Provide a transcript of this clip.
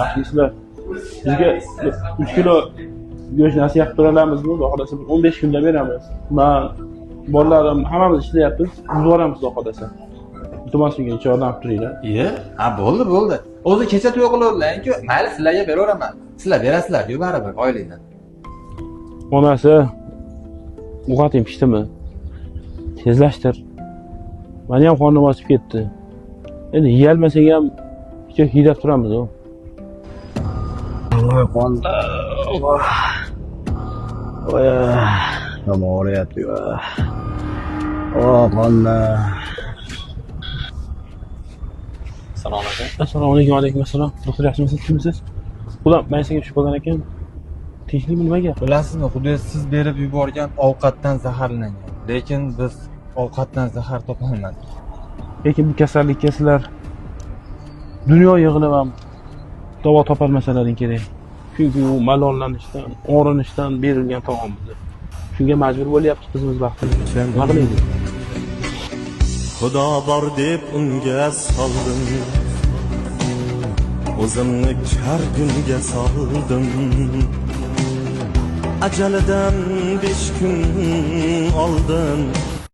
yaxshimisizlar? Bizga 3 kilo go'sht nasib qilib beramiz, xudo xolasa 15 kunda beramiz. Men bolalarim hammamiz ishlayapmiz, yuboramiz xudo xolasa. Iltimos menga yordam qilib turinglar. Ha, bo'ldi. O'zi kecha to'y qilaverlar-ku, mayli sizlarga beraveraman. Sizlar berasizlar-ku baribir oiladan. Onasi ovqating pishdimi? Tezlashtir. Meni ham qornim ochib ketdi. Endi yeyolmasak ham kecha hiylab turamiz u. Voy qonda. Voy. Nima o'rayapti? Qonda. Assalomu alaykum. Assalomu alaykum, alaykum assalom. Doktor yaxshimisiz, kimsiz? Ulan men senga tushib qolgan ekan. Tinchlikmi nimaga? Bilasizmi, xuddi siz berib yuborgan ovqatdan zaharlangan. Lekin biz ovqatdan zahar topolmadik. Lekin bu kasallikka sizlar dunyo yig'ilib ham davo topolmasalaring kerak. Chunki u malollanishdan, og'rinishdan berilgan taom bizga. Shunga majbur bo'lyapmiz bizimiz vaqtida. Nima qilaylik? Xudo bor deb unga soldim, o'zimni kargunga soldim. Ajalidan 5 kun oldin